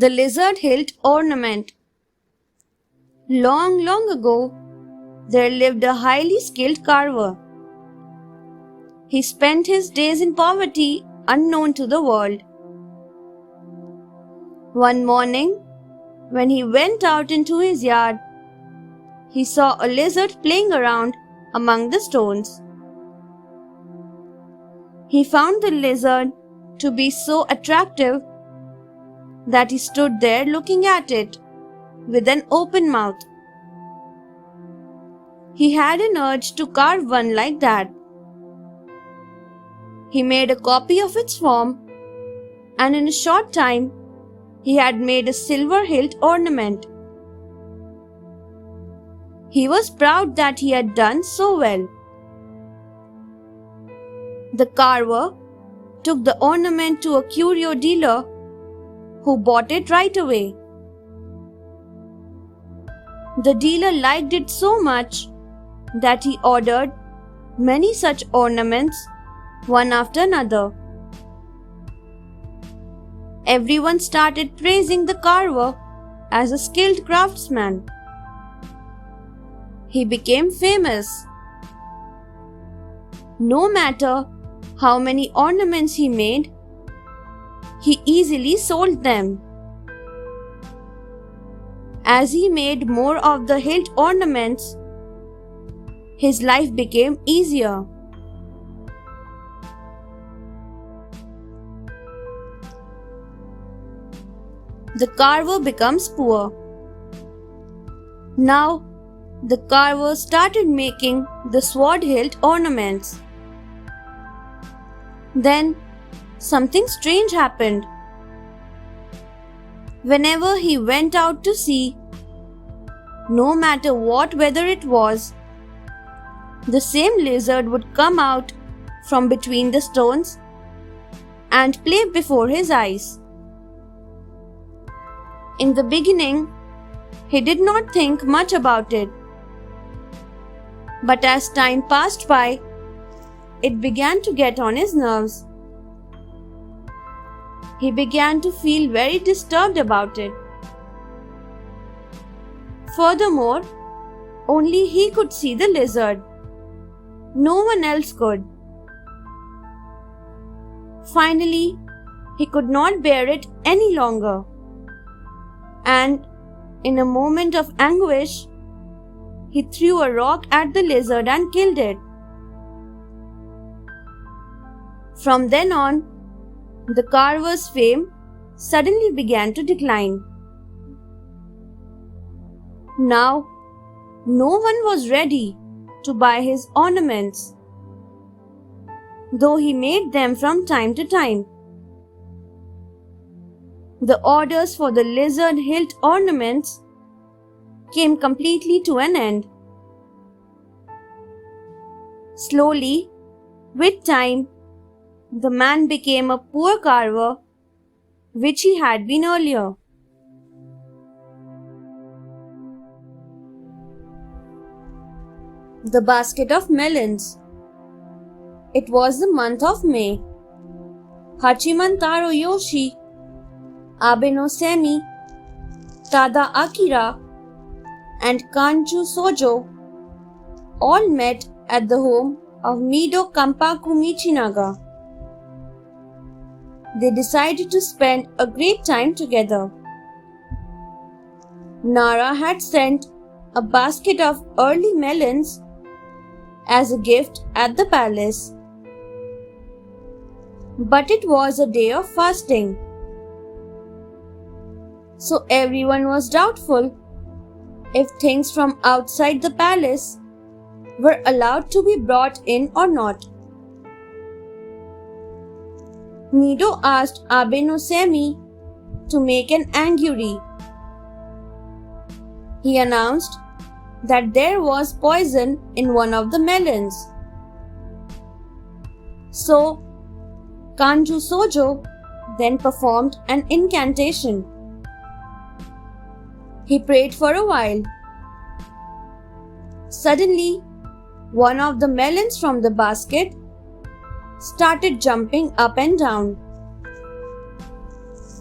The lizard hilt ornament. Long, long ago, there lived a highly skilled carver. He spent his days in poverty unknown to the world. One morning, when he went out into his yard, he saw a lizard playing around among the stones. He found the lizard to be so attractive that he stood there looking at it with an open mouth. He had an urge to carve one like that. He made a copy of its form, and in a short time, he had made a silver hilt ornament. He was proud that he had done so well. The carver took the ornament to a curio dealer who bought it right away. The dealer liked it so much that he ordered many such ornaments, one after another. Everyone started praising the carver as a skilled craftsman. He became famous. No matter how many ornaments he made, he easily sold them. As he made more of the hilt ornaments, his life became easier. The carver becomes poor. Now, the carver started making the sword hilt ornaments. Then, something strange happened. Whenever he went out to sea, no matter what weather it was, the same lizard would come out from between the stones and play before his eyes. In the beginning, he did not think much about it. But as time passed by, it began to get on his nerves. He began to feel very disturbed about it. Furthermore, only he could see the lizard. No one else could. Finally, he could not bear it any longer. And, in a moment of anguish, he threw a rock at the lizard and killed it. From then on, the carver's fame suddenly began to decline. Now, no one was ready to buy his ornaments, though he made them from time to time. The orders for the lizard hilt ornaments came completely to an end. Slowly, with time, the man became a poor carver, which he had been earlier. The basket of melons. It was the month of May. Hachiman Taro Yoshi, Abe no Semi, Tada Akira, and Kanju Sojo all met at the home of Mido Kampaku Michinaga. They decided to spend a great time together. Nara had sent a basket of early melons as a gift at the palace. But it was a day of fasting, so everyone was doubtful if things from outside the palace were allowed to be brought in or not. Mido asked Abe no Semi to make an anguri. He announced that there was poison in one of the melons. So, Kanju Sojo then performed an incantation. He prayed for a while. Suddenly, one of the melons from the basket started jumping up and down.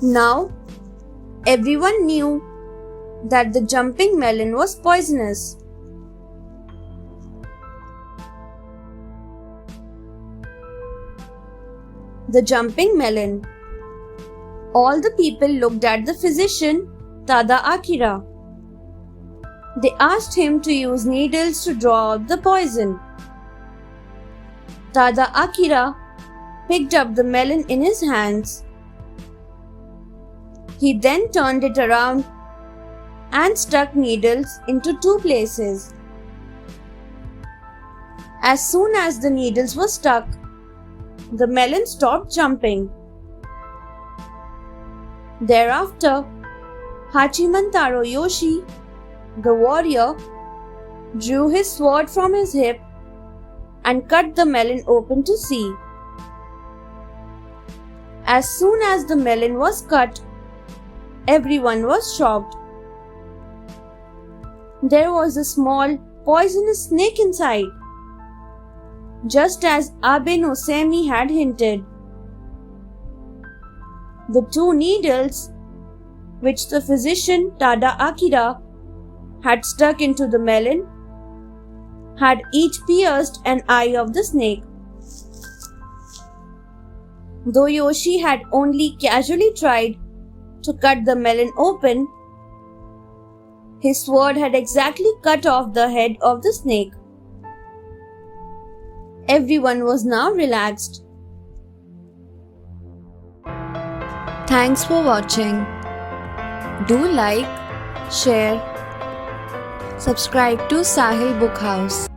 Now, Everyone knew that the jumping melon was poisonous. The jumping melon. All the people looked at the physician, Tada Akira. They asked him to use needles to draw out the poison. Tada Akira picked up the melon in his hands. He then turned it around and stuck needles into 2 places. As soon as the needles were stuck, the melon stopped jumping. Thereafter, Hachiman Taro Yoshi, the warrior, drew his sword from his hip and cut the melon open to see. As soon as the melon was cut, everyone was shocked. There was a small poisonous snake inside, just as Abe no Seimi had hinted. The 2 needles, which the physician Tada Akira had stuck into the melon, had each pierced an eye of the snake. Though Yoshi had only casually tried to cut the melon open, his sword had exactly cut off the head of the snake. Everyone was now relaxed. Thanks for watching. Do like, share, subscribe to Sahil Book House.